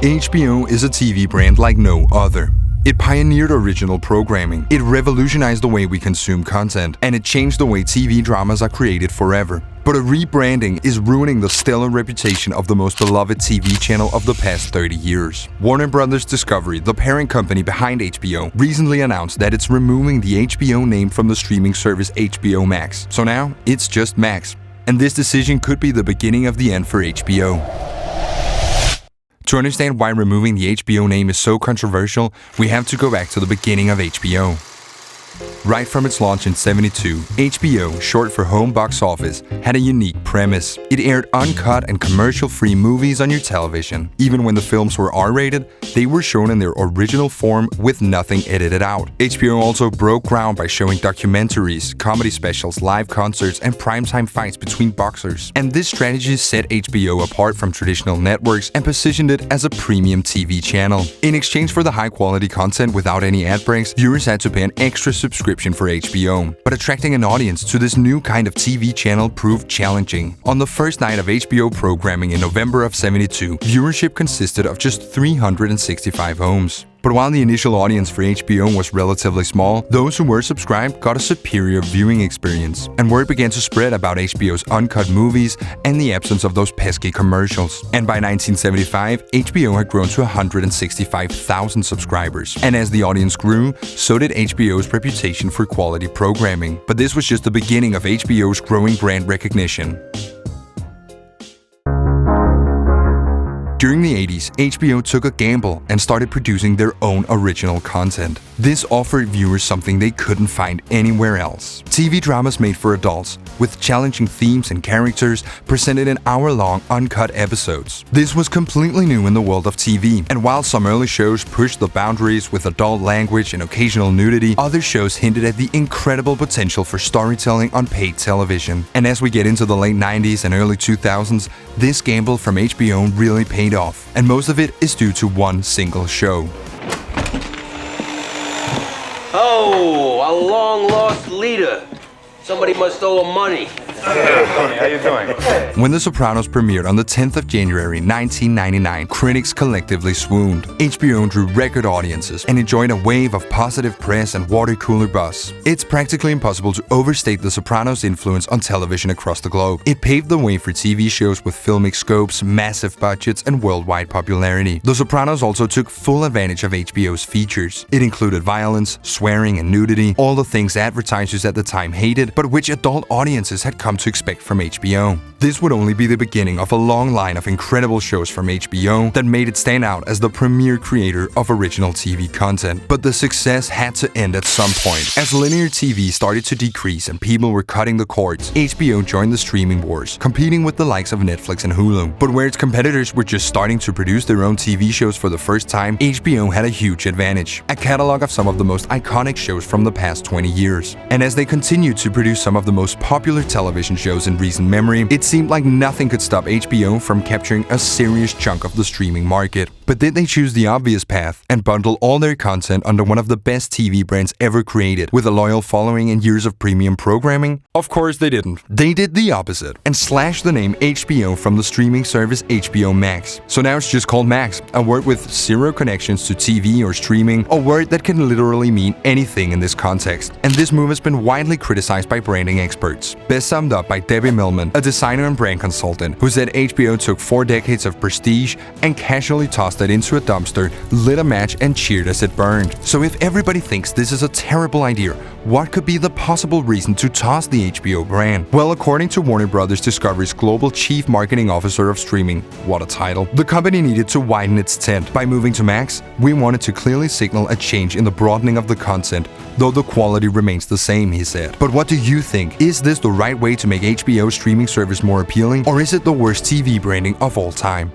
HBO is a TV brand like no other. It pioneered original programming, it revolutionized the way we consume content, and it changed the way TV dramas are created forever. But a rebranding is ruining the stellar reputation of the most beloved TV channel of the past 30 years. Warner Bros. Discovery, the parent company behind HBO, recently announced that it's removing the HBO name from the streaming service HBO Max. So now, it's just Max. And this decision could be the beginning of the end for HBO. To understand why removing the HBO name is so controversial, we have to go back to the beginning of HBO. Right from its launch in '72, HBO, short for Home Box Office, had a unique premise. It aired uncut and commercial-free movies on your television. Even when the films were R-rated, they were shown in their original form with nothing edited out. HBO also broke ground by showing documentaries, comedy specials, live concerts, and primetime fights between boxers. And this strategy set HBO apart from traditional networks and positioned it as a premium TV channel. In exchange for the high-quality content without any ad breaks, viewers had to pay an extra subscription for HBO. But attracting an audience to this new kind of TV channel proved challenging. On the first night of HBO programming in November of '72, viewership consisted of just 365 homes. But while the initial audience for HBO was relatively small, those who were subscribed got a superior viewing experience. And word began to spread about HBO's uncut movies and the absence of those pesky commercials. And by 1975, HBO had grown to 165,000 subscribers. And as the audience grew, so did HBO's reputation for quality programming. But this was just the beginning of HBO's growing brand recognition. During the '80s, HBO took a gamble and started producing their own original content. This offered viewers something they couldn't find anywhere else. TV dramas made for adults, with challenging themes and characters presented in hour-long uncut episodes. This was completely new in the world of TV, and while some early shows pushed the boundaries with adult language and occasional nudity, other shows hinted at the incredible potential for storytelling on paid television. And as we get into the late '90s and early 2000s, this gamble from HBO really paid off, and most of it is due to one single show. Oh, a long-lost leader. Somebody must owe him money. Hey, Tony, how you doing? When The Sopranos premiered on the 10th of January 1999, critics collectively swooned. HBO drew record audiences and enjoyed a wave of positive press and water cooler buzz. It's practically impossible to overstate The Sopranos' influence on television across the globe. It paved the way for TV shows with filmic scopes, massive budgets, and worldwide popularity. The Sopranos also took full advantage of HBO's features. It included violence, swearing, and nudity, all the things advertisers at the time hated, but which adult audiences had come to expect from HBO. This would only be the beginning of a long line of incredible shows from HBO that made it stand out as the premier creator of original TV content. But the success had to end at some point. As linear TV started to decrease and people were cutting the cords, HBO joined the streaming wars, competing with the likes of Netflix and Hulu. But where its competitors were just starting to produce their own TV shows for the first time, HBO had a huge advantage. A catalog of some of the most iconic shows from the past 20 years. And as they continued to produce some of the most popular television shows in recent memory, it seemed like nothing could stop HBO from capturing a serious chunk of the streaming market. But did they choose the obvious path and bundle all their content under one of the best TV brands ever created, with a loyal following and years of premium programming? Of course they didn't. They did the opposite and slashed the name HBO from the streaming service HBO Max. So now it's just called Max, a word with zero connections to TV or streaming, a word that can literally mean anything in this context. And this move has been widely criticized by branding experts. Best summed up by Debbie Millman, a designer and brand consultant, who said HBO took 4 decades of prestige and casually tossed it into a dumpster, lit a match, and cheered as it burned. So if everybody thinks this is a terrible idea, what could be the possible reason to toss the HBO brand? Well, according to Warner Bros. Discovery's global chief marketing officer of streaming, what a title, the company needed to widen its tent. By moving to Max, we wanted to clearly signal a change in the broadening of the content, though the quality remains the same, he said. But what do you think? Is this the right way to make HBO's streaming service more appealing, or is it the worst TV branding of all time?